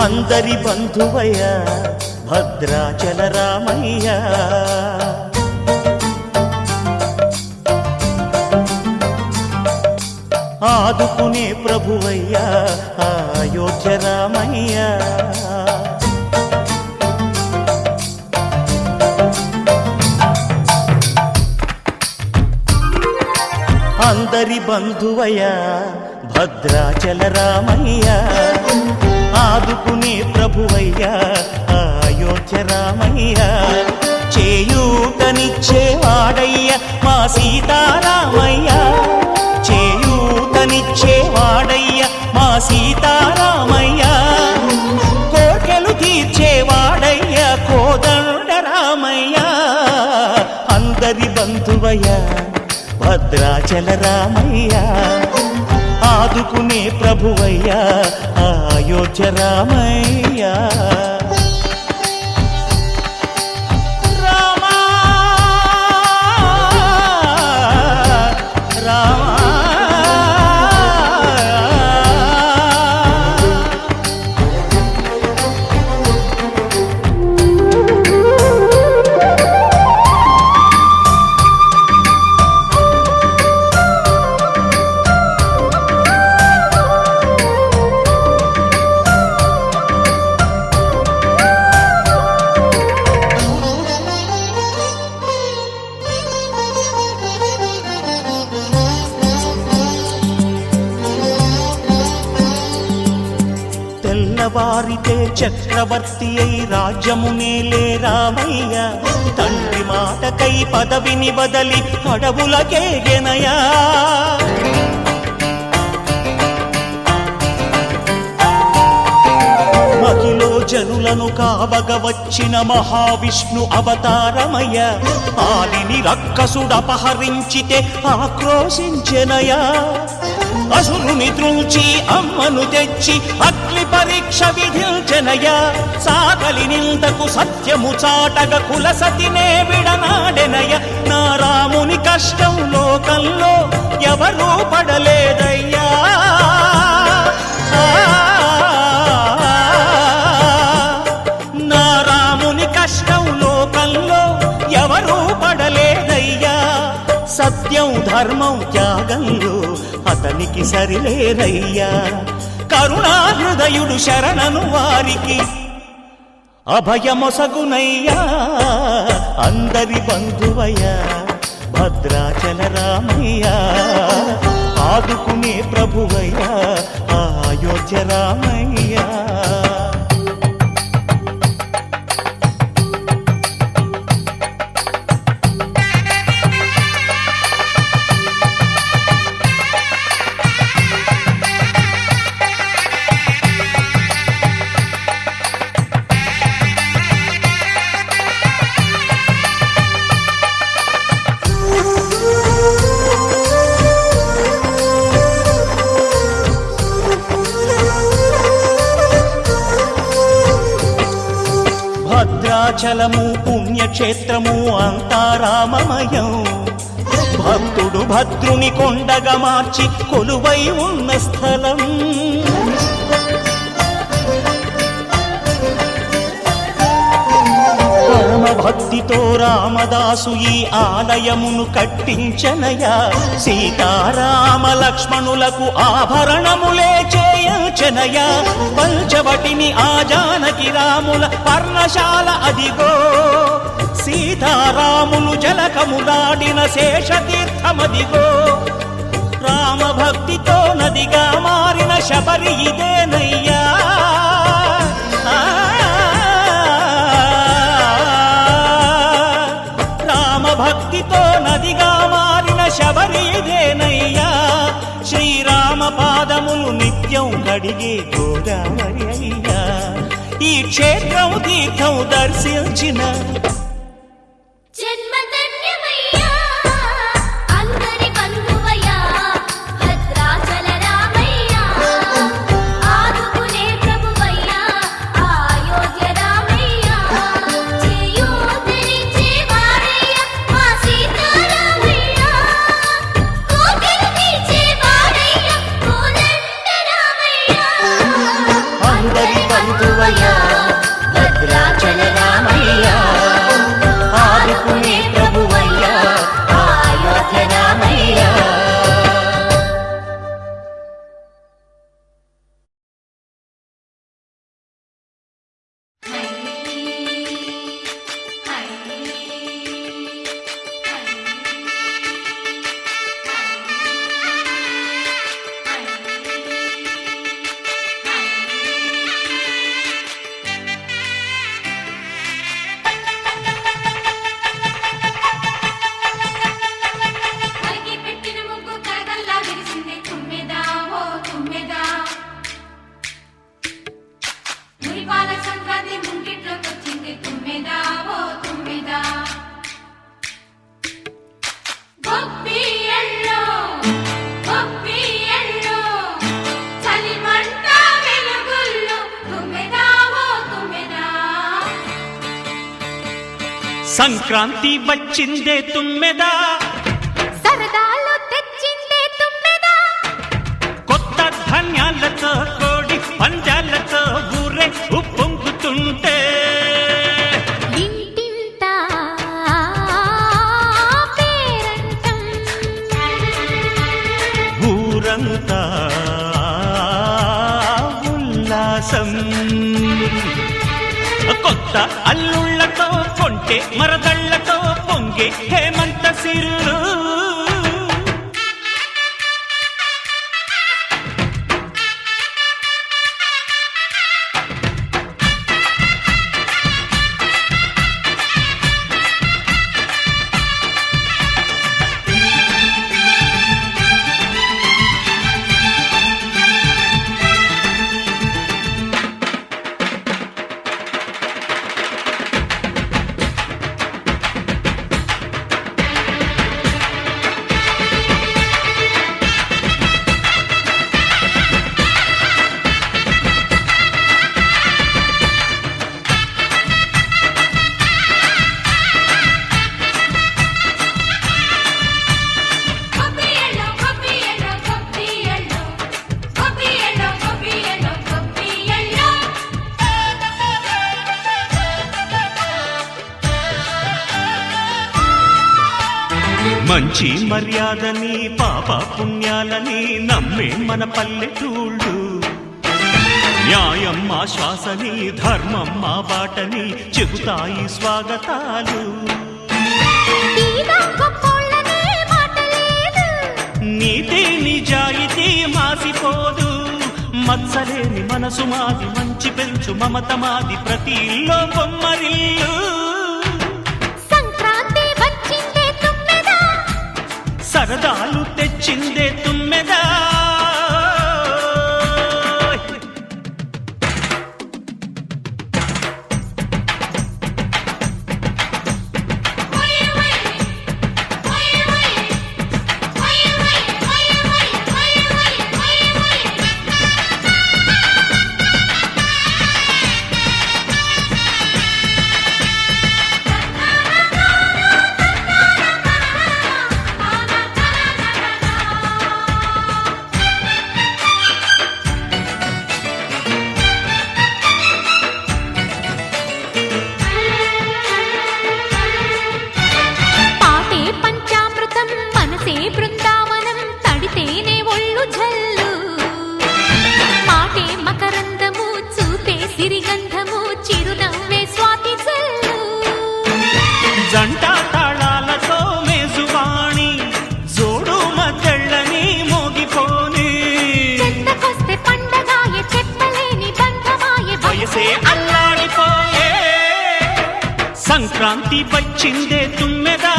అందరి బంధువయ్య భద్రాచల రామయ్య ఆదుకునే ప్రభువయ్య అయోధ్య రామయ్య అందరి బంధువయ్య భద్రాచల రామయ్య ఆదుకునే ప్రభువయ్య అయోధ్య రామయ్య చేయూతనిచ్చేవాడయ్య మా సీతారామయ్య చేయూతనిచ్చేవాడయ్య మా సీతారామయ్య కోర్కెలు తీర్చేవాడయ్య కోదండ రామయ్య అందరి బంధువయ్య భద్రాచల రామయ్య ఆదుకునే ప్రభువయ్య అయోధ్య రామయ్య తెల్లవారితే చక్రవర్తి అయి రాజ్యమునేలే రామయ్య తండ్రి మాటకై పదవిని బదలి అడవులకేగెనయా మహిలో జనులను కావగ వచ్చిన మహావిష్ణు అవతారమయ్య ఆలిని రక్కసుడపహరించితే ఆక్రోశించెనయా అసురుని త్రుంచి అమ్మను తెచ్చి అగ్ని పరీక్ష విధించెనయ్యా సాగలి నిందకు సత్యము చాటగ కులసతినే విడనాడెనయ్య నా రాముని కష్టం లోకంలో ఎవరూ పడలేదయ్యా నా రాముని కష్టం లోకంలో ఎవరూ పడలేదయ్యా సత్యం ధర్మం త్యాగంలో అతనికి సరిలేరయ్యా కరుణా హృదయుడు శరణను వారికి అభయమొసగునయ్యా అందరి బంధువయ్య భద్రాచల రామయ్య ఆదుకునే ప్రభువయ్య అయోధ్య రామయ్య భద్రాచలము పుణ్యక్షేత్రము అంతా రామమయం భక్తుడు భద్రుని కొండగా మార్చి కొలువై ఉన్న స్థలం పరమ భక్తితో రామదాసు ఈ ఆలయమును కట్టించనయా సీతారామ లక్ష్మణులకు ఆభరణములే చేయించనయా పంచవటిని ఆ జానకి రాముల పర్ణశాల అదిగో సీతారాములు జలకములాడిన శేషతీర్థమదిగో రామభక్తితో నదిగా మారిన శబరి ఇదేనయ్యా రామభక్తితో నదిగా మారిన శబరి ఇదేనయ్యా శ్రీరామ పాదములు నిత్యం కడిగే గోదావరి అయ్యా ఈ క్షేత్రం తీర్థం దర్శించిన సంక్రాంతి వచ్చిందే తుమ్మెదా, సరదాలు తెచ్చిందే తుమ్మెదా, కొత్త ధాన్యాలతో కోడి పంజాలతో ఊరే ఉప్పొంగుతుంటే ఇంటింత పేరంటం, ఊరంతా ఉల్లాసం. కొత్త అల్లుళ్లతో కొంటే మరదళ్లతో పొంగే హేమంత సిరులు. మంచి మర్యాదని పాప పుణ్యాలని నమ్మే మన పల్లెటూళ్ళు, న్యాయం మా శ్వాసని ధర్మం మా బాటని చెబుతాయి స్వాగతాలు. నీతి నిజాయితీ మాసిపోదు, మత్సలేని మనసు మాది, మంచి పెంచు మమత మాది, ప్రతి ఇల్లో బొమ్మరిల్లు. సరదాలు తెచ్చిందే తుమ్మెదా, బృందావనం తడితేనే ఒళ్ళు జల్లు, మాటే మకరందము చూపే సిరిగంధము చిరునవ్వే స్వాతి జల్లు. జంట తాళాలతో మేజువాణి జోడు మద్దళ్ళని మోగిపోని, చెత్తకొస్తే పండగాయే చెప్పలేని బంధమాయే, వయసే అల్లాడిపోయే. సంక్రాంతి వచ్చిందే తుమ్మెదా,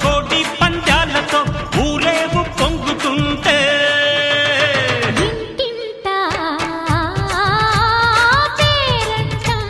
కోటి పంజాలతో ఊరేగు పొంగుతుంటే ఇంటింత పేరంటం,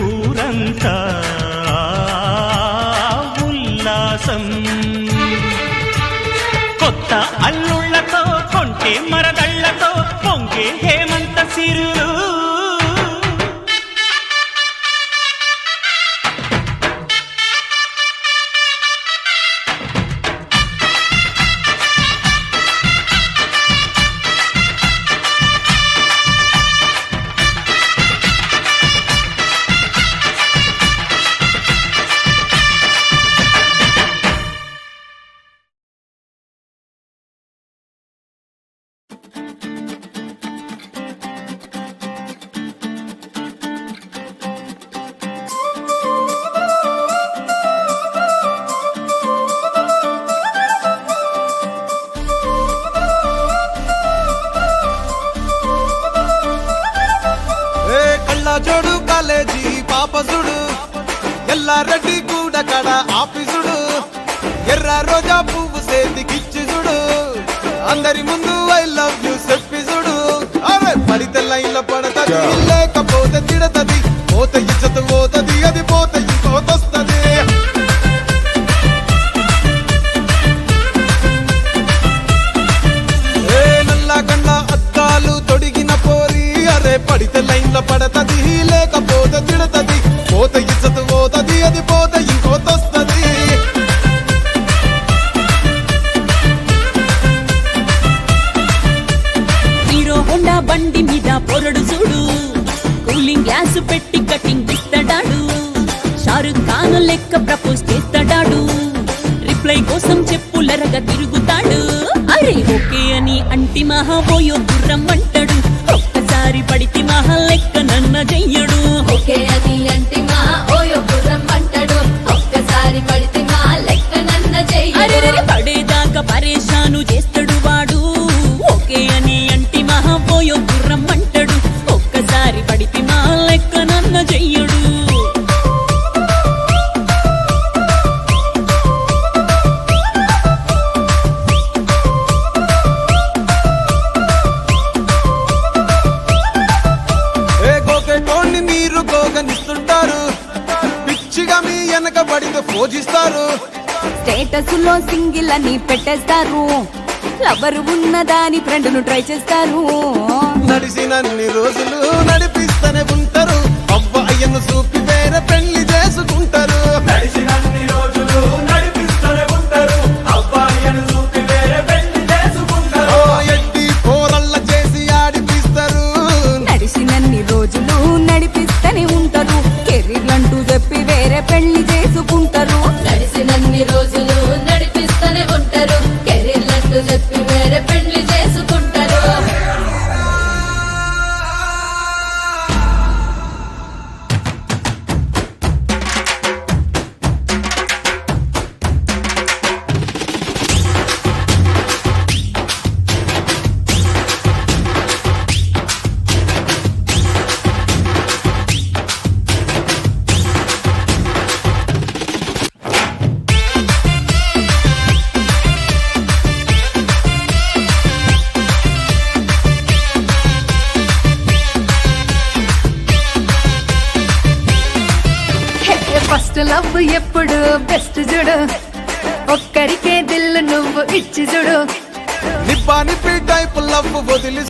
ఊరంతా ఉల్లాసం. కొత్త అల్లుళ్లతో కొంటే మరదళ్లతో పొంగే హేమంత సిరులు. జోడు కాలేజీ పాపసుడు, ఎల్లారెడ్డి గూడ కడ ఆఫీసుడు, ఎర్ర రోజా పువ్వు సేతికిచ్చి చూడు, అందరి ముందు ఐ లవ్ యూ చెప్పి చూడు. అరే పడితే లైన్ల పడతది, లేకపోతే తిడతది, పోత ఇచ్చత పోతది, అది పోత ఇంకోతొస్తది. నల్ల గండ్ల అద్దాలు కంట పడతది లేకపోతే తిడతది పోత ఇచ్చత పోతది అది పోత ఇంకోతొస్తది హీరో హోండా బండి మీద పొరడు చూడు కూలింగ్ గ్లాస్ పెట్టి కటింగ్ ఇస్తాడాడు షారుఖ్ ఖాన్ లెక్క ప్రపోజ్ చేస్తాడాడు రిప్లై కోసం చెప్పులరగా తిరుగుతాడు అరే ఓకే అని అంటి మహాబోయో గుర్రం అంటాడు ఒక్కసారి పడితే మహా లెక్క నన్న చెయ్యడు ఓకే అది అంటే మా ఓయో గుర్రం అంటాడు ఒక్కసారి పడితే మా లెక్క నన్న అరే చెయ్యడు పడేదాకా పరేషాను చేస్తాడు వాడు ఓకే అని అంటి మహాబోయో గుర్రం అంటాడు ఒక్కసారి పడితే మా లెక్క నన్న చెయ్యడు ఏ గోకెటోన్ని మీరు గోగనిస్తుంటారు పిచ్చిగా మీ వెనక పడితే పూజిస్తారు స్టేటస్ లో సింగిల్ అని పెట్టేస్తారు లవర్ ఉన్నదాని ఫ్రెండ్ ను ట్రై చేస్తారు నడిచినన్ని రోజులు నడిపిస్తూనే ఉంటారు అబ్బాయిను చూపి వేరే పెళ్లి చేసుకుంటారు నడిచినన్ని రోజులు నడిపిస్తూనే ఉంటారు అబ్బాయిని చూపి వేరే పెళ్లి చేసుకుంటారు ఓ ఎట్టి పోరల్ల చేసి ఆడిపిస్తారు నడిచినన్ని రోజులు నడిపిస్తూనే ఉంటారు కెరీర్ అంటూ చెప్పి వేరే పెళ్లి చేసుకుంటారు నడిచినన్ని రోజులు నడిపిస్తూనే ఉంటారు కెరీర్లంటూ చెప్పి వేరే పెళ్లి చేసుకుంటారు ఫస్ట్ లవ్ ఎప్పుడు బెస్ట్ చూడు ఒక్కరికే దిల్లు నువ్వు ఇచ్చి చూడు నిబ్బా నిప్పి టైప్ లవ్ వదిలి